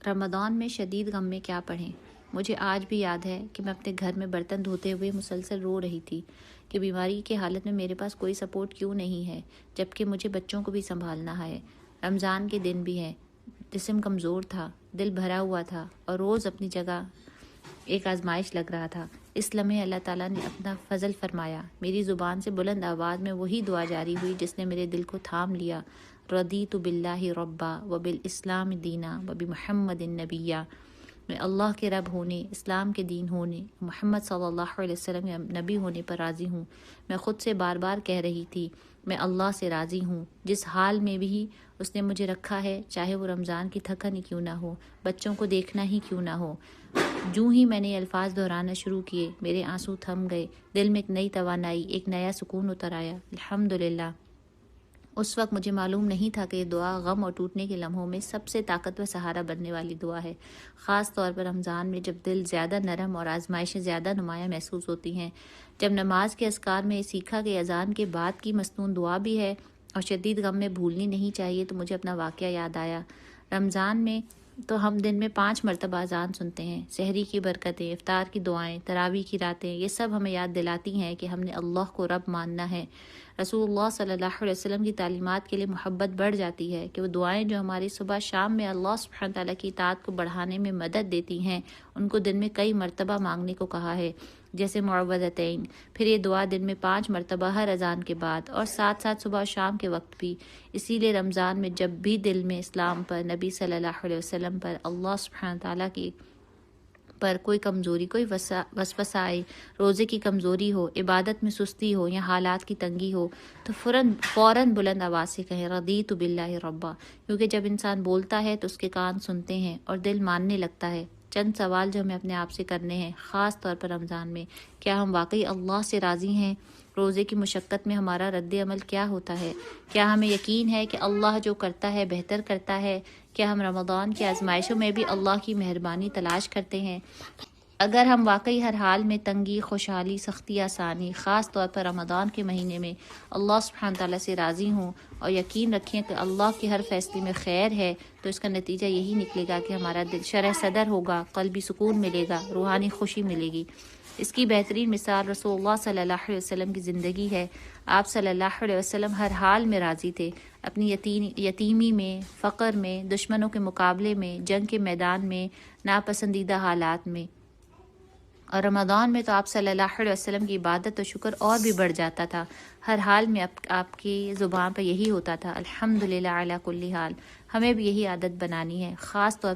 رمضان میں شدید غم میں کیا پڑھیں؟ مجھے آج بھی یاد ہے کہ میں اپنے گھر میں برتن دھوتے ہوئے مسلسل رو رہی تھی کہ بیماری کی حالت میں میرے پاس کوئی سپورٹ کیوں نہیں ہے، جبکہ مجھے بچوں کو بھی سنبھالنا ہے۔ رمضان کے دن بھی ہیں، جسم کمزور تھا، دل بھرا ہوا تھا اور روز اپنی جگہ ایک آزمائش لگ رہا تھا۔ اس لمحے اللہ تعالیٰ نے اپنا فضل فرمایا، میری زبان سے بلند آواز میں وہی دعا جاری ہوئی جس نے میرے دل کو تھام لیا۔ رضیت باللہ ربا وبالاسلام دینا وبمحمد نبیہ۔ میں اللہ کے رب ہونے، اسلام کے دین ہونے، محمد صلی اللہ علیہ وسلم کے نبی ہونے پر راضی ہوں۔ میں خود سے بار بار کہہ رہی تھی، میں اللہ سے راضی ہوں، جس حال میں بھی اس نے مجھے رکھا ہے، چاہے وہ رمضان کی تھکن ہی کیوں نہ ہو، بچوں کو دیکھنا ہی کیوں نہ ہو۔ جو ہی میں نے یہ الفاظ دہرانا شروع کیے، میرے آنسو تھم گئے، دل میں ایک نئی توانائی، ایک نیا سکون اتر آیا۔ الحمدللہ۔ اس وقت مجھے معلوم نہیں تھا کہ یہ دعا غم اور ٹوٹنے کے لمحوں میں سب سے طاقتور سہارا بننے والی دعا ہے، خاص طور پر رمضان میں جب دل زیادہ نرم اور آزمائشیں زیادہ نمایاں محسوس ہوتی ہیں۔ جب نماز کے اذکار میں یہ سیکھا کہ اذان کے بعد کی مسنون دعا بھی ہے اور شدید غم میں بھولنی نہیں چاہیے، تو مجھے اپنا واقعہ یاد آیا۔ رمضان میں تو ہم دن میں 5 مرتبہ اذان سنتے ہیں، سحری کی برکتیں، افطار کی دعائیں، تراویح کی راتیں، یہ سب ہمیں یاد دلاتی ہیں کہ ہم نے اللہ کو رب ماننا ہے۔ رسول اللہ صلی اللہ علیہ وسلم کی تعلیمات کے لیے محبت بڑھ جاتی ہے کہ وہ دعائیں جو ہماری صبح شام میں اللہ سبحانہ تعالیٰ کی اطاعت کو بڑھانے میں مدد دیتی ہیں، ان کو دن میں کئی مرتبہ مانگنے کو کہا ہے، جیسے معوذتین۔ پھر یہ دعا دن میں 5 مرتبہ ہر اذان کے بعد اور ساتھ ساتھ صبح و شام کے وقت بھی۔ اسی لیے رمضان میں جب بھی دل میں اسلام پر، نبی صلی اللہ علیہ وسلم پر، اللہ سبحانہ تعالیٰ کی پر کوئی کمزوری، کوئی وسوسہ آئے، روزے کی کمزوری ہو، عبادت میں سستی ہو یا حالات کی تنگی ہو، تو فوراً بلند آواز سے کہیں رضیت باللہ ربا، کیونکہ جب انسان بولتا ہے تو اس کے کان سنتے ہیں اور دل ماننے لگتا ہے۔ چند سوال جو ہمیں اپنے آپ سے کرنے ہیں، خاص طور پر رمضان میں: کیا ہم واقعی اللہ سے راضی ہیں؟ روزے کی مشقت میں ہمارا رد عمل کیا ہوتا ہے؟ کیا ہمیں یقین ہے کہ اللہ جو کرتا ہے بہتر کرتا ہے؟ کیا ہم رمضان کی آزمائشوں میں بھی اللہ کی مہربانی تلاش کرتے ہیں؟ اگر ہم واقعی ہر حال میں تنگی، خوشحالی، سختی، آسانی، خاص طور پر رمضان کے مہینے میں اللہ سبحانہ تعالیٰ سے راضی ہوں اور یقین رکھیں کہ اللہ کے ہر فیصلے میں خیر ہے، تو اس کا نتیجہ یہی نکلے گا کہ ہمارا دل شرح صدر ہوگا، قلبی سکون ملے گا، روحانی خوشی ملے گی۔ اس کی بہترین مثال رسول اللہ صلی اللہ علیہ وسلم کی زندگی ہے۔ آپ صلی اللہ علیہ وسلم ہر حال میں راضی تھے، اپنی یتیمی میں، فقر میں، دشمنوں کے مقابلے میں، جنگ کے میدان میں، ناپسندیدہ حالات میں۔ اور رمضان میں تو آپ صلی اللہ علیہ وسلم کی عبادت و شکر اور بھی بڑھ جاتا تھا۔ ہر حال میں آپ کی زبان پر یہی ہوتا تھا، الحمدللہ علی کل حال۔ ہمیں بھی یہی عادت بنانی ہے، خاص طور پر